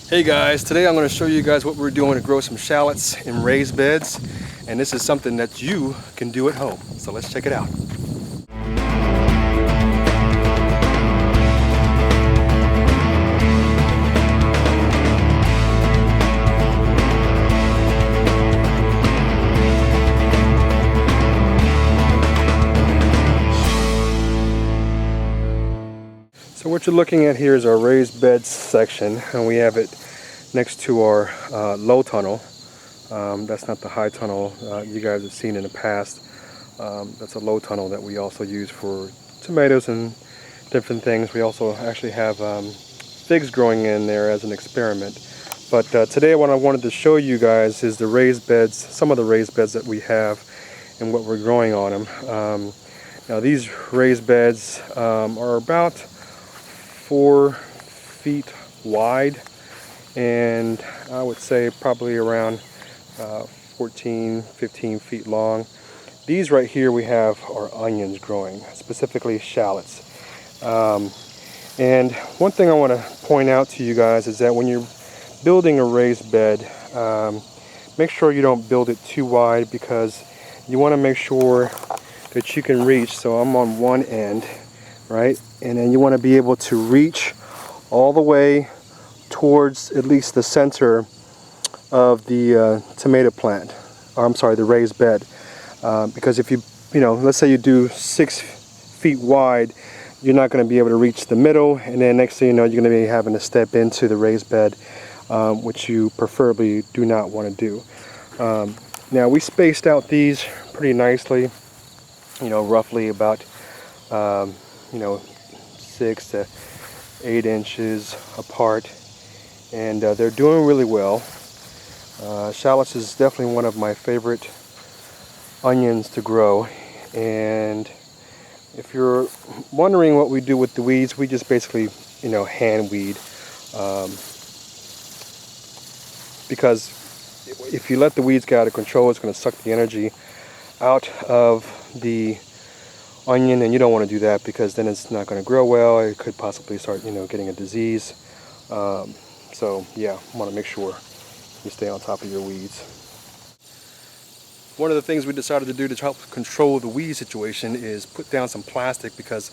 Hey guys, today I'm going to show you guys what we're doing to grow some shallots in raised beds, and this is something that you can do at home. So let's check it out. So what you're looking at here is our raised beds section, and we have it next to our low tunnel. That's not the high tunnel you guys have seen in the past. That's a low tunnel that we also use for tomatoes and different things. We also actually have figs growing in there as an experiment. But today what I wanted to show you guys is the raised beds, some of the raised beds that we have and what we're growing on them. Now these raised beds are about 4 feet wide, and I would say probably around 14, 15 feet long. These right here we have are onions growing, specifically shallots. And one thing I want to point out to you guys is that when you're building a raised bed, make sure you don't build it too wide, because you want to make sure that you can reach. So I'm on one end, right? And then you want to be able to reach all the way towards at least the center of the tomato plant, or I'm sorry, the raised bed. Because if let's say you do 6 feet wide, you're not going to be able to reach the middle, and then next thing you know, you're going to be having to step into the raised bed, which you preferably do not want to do. Now we spaced out these pretty nicely, roughly about 6 to 8 inches apart, and they're doing really well. Shallots is definitely one of my favorite onions to grow, and if you're wondering what we do with the weeds, we just basically hand weed, because if you let the weeds get out of control, it's going to suck the energy out of the onion, and you don't want to do that, because then it's not going to grow well. It could possibly start getting a disease. So yeah, I want to make sure you stay on top of your weeds. One of the things we decided to do to help control the weed situation is put down some plastic, because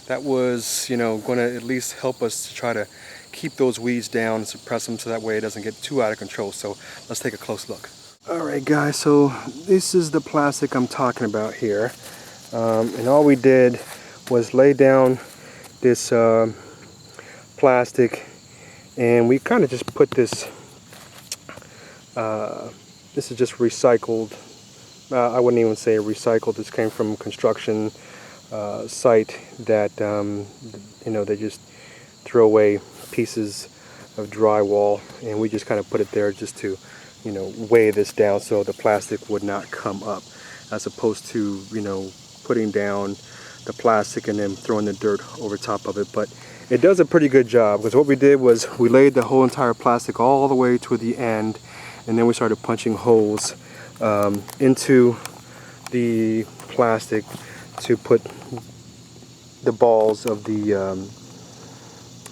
that was going to at least help us to try to keep those weeds down and suppress them, so that way it doesn't get too out of control. So let's take a close look. Alright guys, so this is the plastic I'm talking about here. And all we did was lay down this plastic, and we kind of just put this, this is just recycled, I wouldn't even say recycled, this came from a construction site that, they just throw away pieces of drywall, and we just kind of put it there just to, weigh this down so the plastic would not come up, as opposed to, putting down the plastic and then throwing the dirt over top of it. But it does a pretty good job, because what we did was we laid the whole entire plastic all the way to the end, and then we started punching holes into the plastic to put the balls of the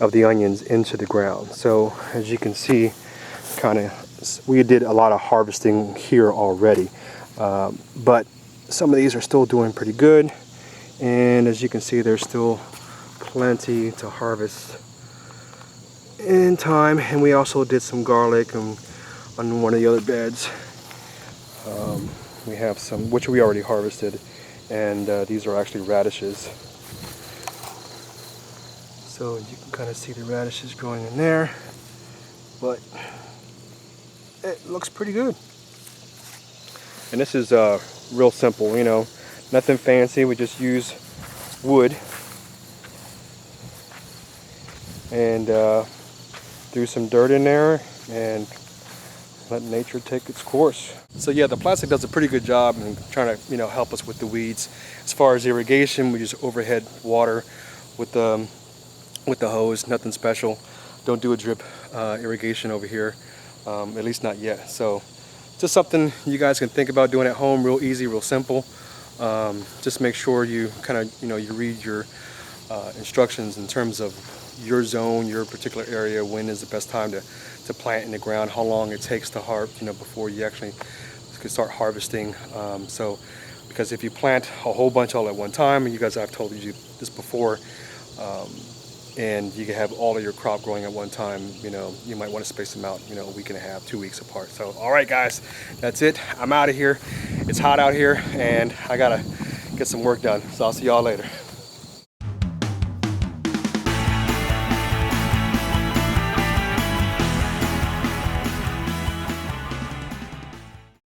onions into the ground. So as you can see, we did a lot of harvesting here already, but some of these are still doing pretty good, and as you can see, there's still plenty to harvest in time. And we also did some garlic on one of the other beds. We have some which we already harvested, and these are actually radishes. So you can kind of see the radishes growing in there, but it looks pretty good. And this is real simple, nothing fancy. We just use wood and threw some dirt in there and let nature take its course. So yeah, the plastic does a pretty good job in trying to help us with the weeds. As far as irrigation, we just overhead water with the hose, nothing special. Don't do a drip irrigation over here, at least not yet. So just something you guys can think about doing at home, real easy, real simple. Just make sure you you read your instructions in terms of your zone, your particular area, when is the best time to plant in the ground, how long it takes to before you actually can start harvesting. Because if you plant a whole bunch all at one time, and you guys, I've told you this before, and you can have all of your crop growing at one time, you might want to space them out, a week and a half, 2 weeks apart. So, all right, guys, that's it. I'm out of here. It's hot out here, and I gotta get some work done. So I'll see y'all later.